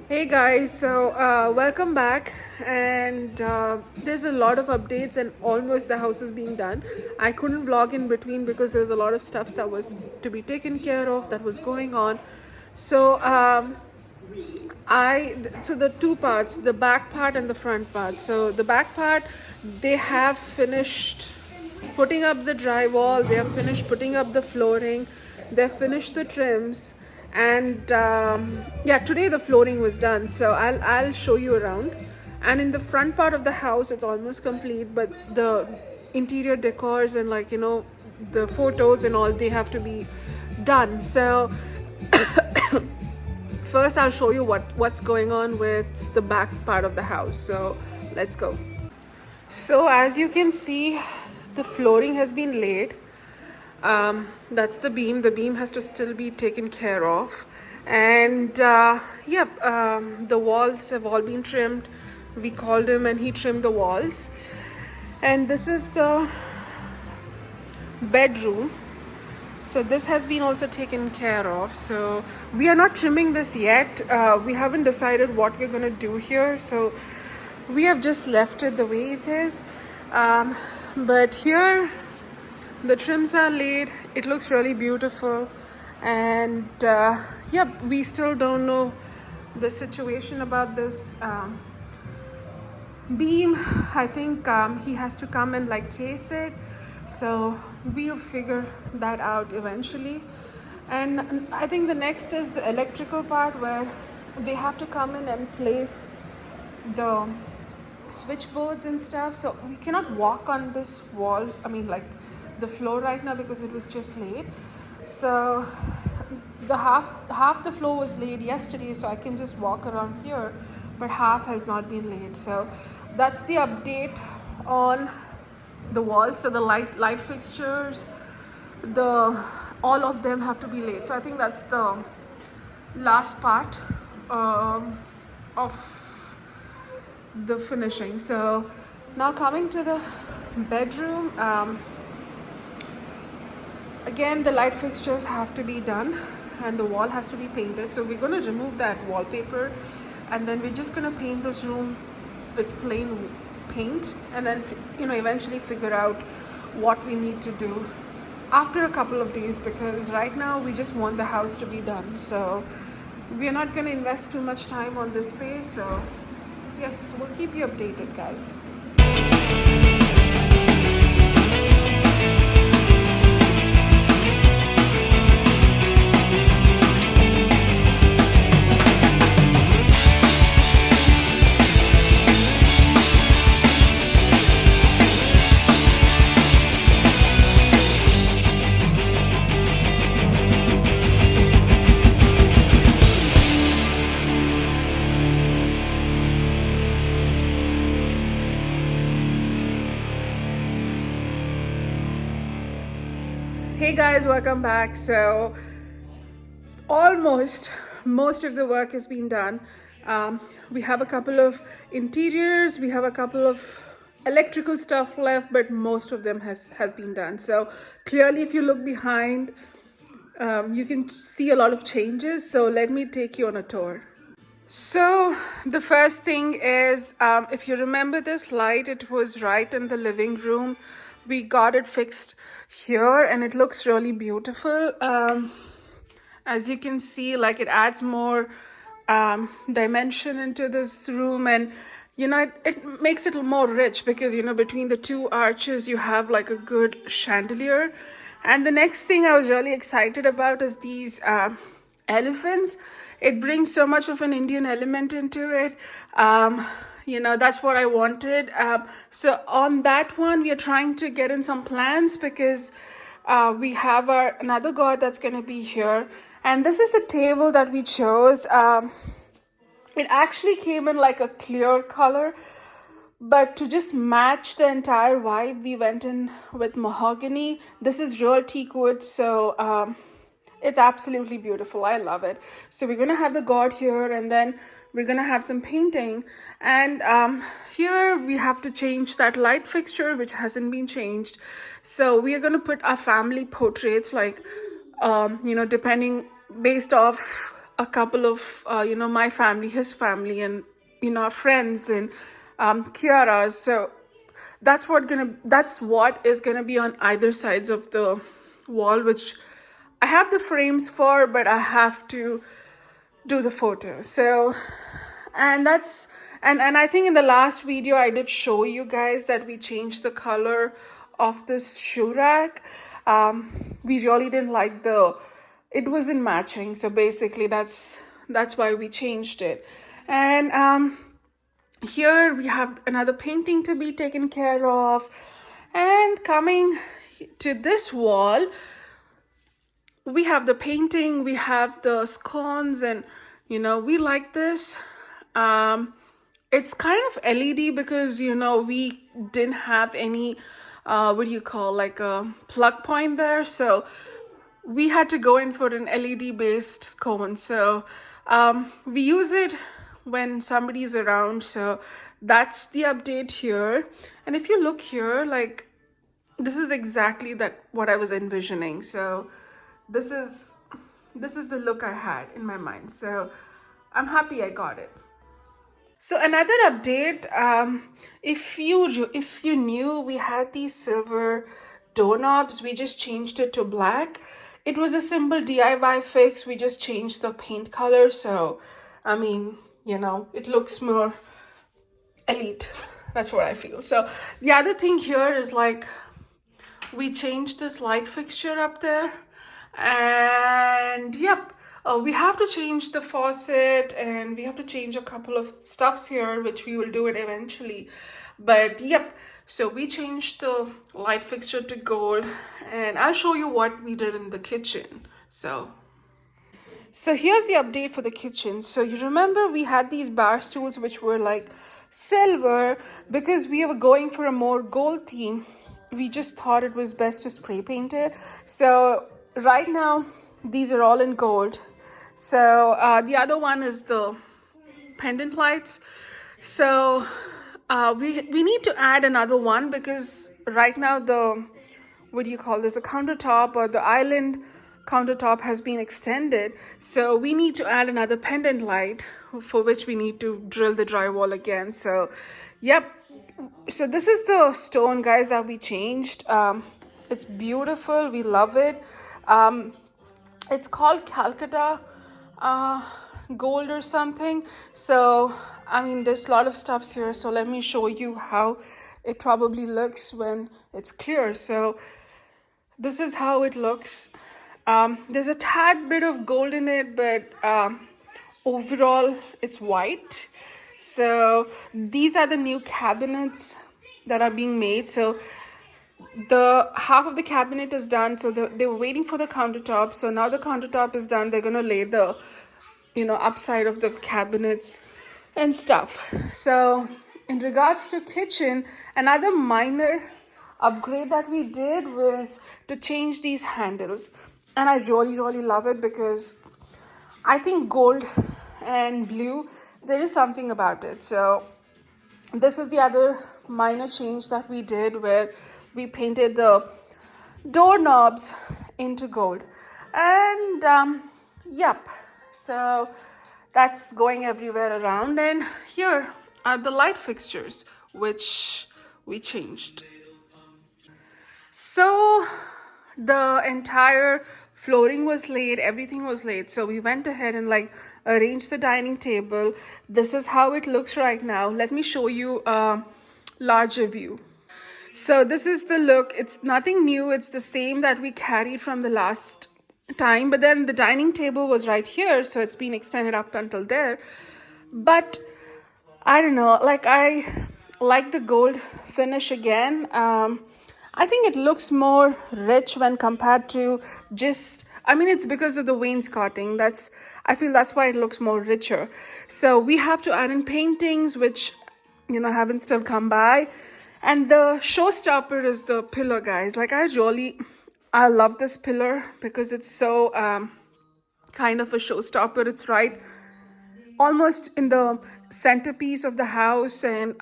Hey guys, so welcome back. And there's a lot of updates, and almost the house is being done. I couldn't vlog in between because there's a lot of stuff that was to be taken care of that was going on. So so the two parts, the back part and the front part. So the back part, they have finished putting up the drywall, they have finished putting up the flooring, they've finished the trims, and yeah, today the flooring was done. So I'll show you around. And in the front part of the house, it's almost complete, but the interior decors and, like, the photos and all, they have to be done. So first I'll show you what's going on with the back part of the house. So let's go. So as you can see, the flooring has been laid. That's the beam. The beam has to still be taken care of. And yep, the walls have all been trimmed. We called him and he trimmed the walls. And this is the bedroom. So this has been also taken care of. So we are not trimming this yet. We haven't decided what we're going to do here. So we have just left it the way it is. But here the trims are laid. It looks really beautiful. And yep, we still don't know the situation about this beam. I think he has to come and like case it. So we'll figure that out eventually. And I think the next is the electrical part, where they have to come in and place the switchboards and stuff. So we cannot walk on this wall, I mean like the floor right now, because it was just laid. So the half the floor was laid yesterday, so I can just walk around here, but half has not been laid. So that's the update on the walls. So the light fixtures, all of them have to be laid. So I think that's the last part of the finishing. So now coming to the bedroom, again the light fixtures have to be done and the wall has to be painted. So we're going to remove that wallpaper, and then we're just going to paint this room with plain paint, and then eventually figure out what we need to do after a couple of days, because right now we just want the house to be done. So we're not going to invest too much time on this space. So yes, we'll keep you updated, guys. Hey guys, welcome back. So almost most of the work has been done. We have a couple of interiors, we have a couple of electrical stuff left, but most of them has been done. So clearly, if you look behind, you can see a lot of changes. So let me take you on a tour. So the first thing is, if you remember this light, it was right in the living room. We got it fixed here and it looks really beautiful. As you can see, like, it adds more dimension into this room, and it makes it more rich, because between the two arches you have like a good chandelier. And the next thing I was really excited about is these elephants. It brings so much of an Indian element into it. That's what I wanted. So on that one, we are trying to get in some plans, because we have another god that's going to be here. And this is the table that we chose. It actually came in like a clear color, but to just match the entire vibe, we went in with mahogany. This is real teak wood, so it's absolutely beautiful. I love it. So we're gonna have the god here, and then we're gonna have some painting. And here we have to change that light fixture, which hasn't been changed. So we are gonna put our family portraits, like depending based off a couple of my family, his family, and our friends, and Kiara's. So that's what is gonna be on either sides of the wall, which I have the frames for, but I have to do the photos. So, and that's and I think in the last video I did show you guys that we changed the color of this shoe rack. We really didn't like it wasn't matching, so basically that's why we changed it. And here we have another painting to be taken care of. And coming to this wall, we have the painting, we have the scones, and we like this. It's kind of LED because we didn't have any what do you call, like a plug point there, so we had to go in for an LED based scone. So we use it when somebody's around. So that's the update here. And if you look here, like, this is exactly what I was envisioning. So this is the look I had in my mind. So I'm happy I got it. So another update, if you knew, we had these silver doorknobs. We just changed it to black. It was a simple DIY fix. We just changed the paint color. So, I mean, it looks more elite. That's what I feel. So the other thing here is, like, we changed this light fixture up there. And yep, we have to change the faucet, and we have to change a couple of stuffs here, which we will do it eventually. But yep, so we changed the light fixture to gold, and I'll show you what we did in the kitchen. So here's the update for the kitchen. So you remember we had these bar stools which were like silver. Because we were going for a more gold theme, we just thought it was best to spray paint it. So right now these are all in gold. So the other one is the pendant lights. So we need to add another one, because right now the countertop, or the island countertop, has been extended. So we need to add another pendant light, for which we need to drill the drywall again. So yep, so this is the stone, guys, that we changed. It's beautiful, we love it. It's called Calcutta gold or something. So I mean, there's a lot of stuffs here, so let me show you how it probably looks when it's clear. So this is how it looks. There's a tad bit of gold in it, but overall it's white. So these are the new cabinets that are being made. So the half of the cabinet is done. So they were waiting for the countertop. So now the countertop is done. They're gonna lay the upside of the cabinets and stuff. So in regards to kitchen, another minor upgrade that we did was to change these handles. And I really love it, because I think gold and blue, there is something about it. So this is the other minor change that we did, where we painted the doorknobs into gold. And yep, so that's going everywhere around. And here are the light fixtures, which we changed. So the entire flooring was laid, everything was laid. So we went ahead and arranged the dining table. This is how it looks right now. Let me show you a larger view. So this is the look. It's nothing new. It's the same that we carried from the last time, but then the dining table was right here, so it's been extended up until there. But I don't know, I like the gold finish again. I think it looks more rich when compared to it's because of the wainscoting. I feel that's why it looks more richer. So we have to add in paintings, which haven't still come by. And the showstopper is the pillar, guys. I love this pillar, because it's so kind of a showstopper. It's right almost in the centerpiece of the house, and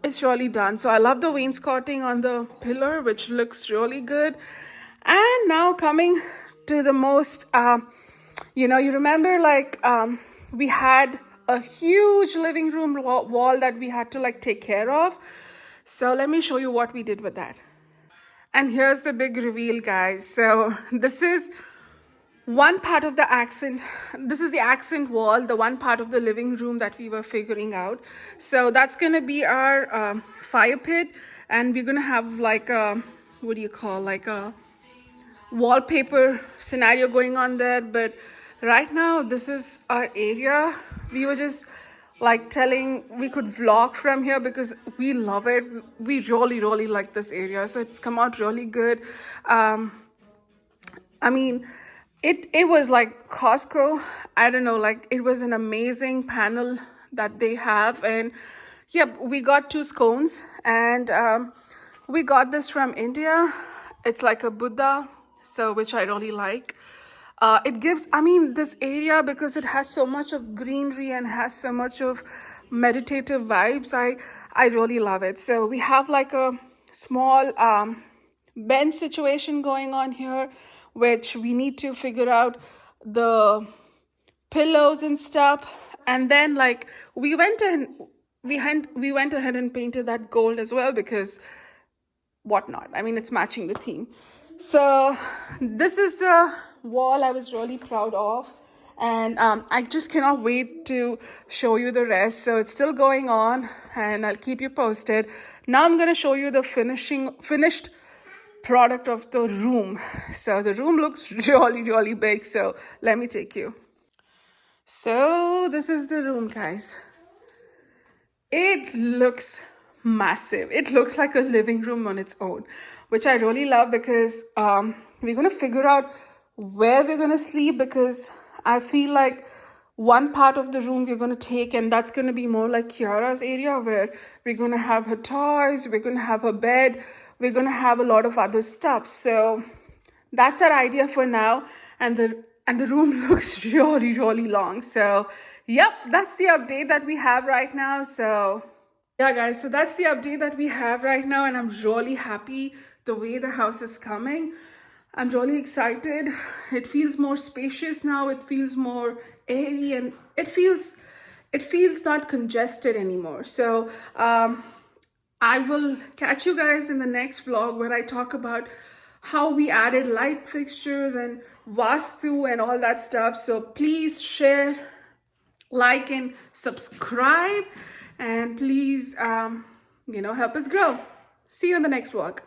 it's really done. So I love the wainscoting on the pillar, which looks really good. And now coming to the most You remember like we had a huge living room wall that we had to like take care of. So let me show you what we did with that. And here's the big reveal, guys. So this is one part of the accent. This is the accent wall, the one part of the living room that we were figuring out. So that's gonna be our fire pit, and we're gonna have like a, what do you call, like a wallpaper scenario going on there. But right now this is our area. We were just like telling we could vlog from here because we love it. We really like this area, so it's come out really good. I mean, it was like Costco. I don't know, like it was an amazing panel that they have. And yep, we got 2 scones, and we got this from India. It's like a Buddha, so which I really like. It gives, I mean, this area, because it has so much of greenery and has so much of meditative vibes, I really love it. So we have like a small bench situation going on here, which we need to figure out the pillows and stuff. And then like we went ahead and painted that gold as well, because whatnot, I mean, it's matching the theme. So this is the wall I was really proud of, and I just cannot wait to show you the rest. So it's still going on, and I'll keep you posted. Now I'm going to show you the finished product of the room. So the room looks really big, so let me take you. So this is the room, guys. It looks massive. It looks like a living room on its own, which I really love, because we're going to figure out where we're going to sleep, because I feel like one part of the room we're going to take, and that's going to be more like Kiara's area, where we're going to have her toys, we're going to have her bed, we're going to have a lot of other stuff. So that's our idea for now. And the room looks really long. So yep, that's the update that we have right now. So yeah, guys, so that's the update that we have right now, and I'm really happy the way the house is coming. I'm really excited. It feels more spacious now. It feels more airy, and it feels not congested anymore. So I will catch you guys in the next vlog, where I talk about how we added light fixtures and vastu and all that stuff. So please share, like, and subscribe, and please help us grow. See you in the next vlog.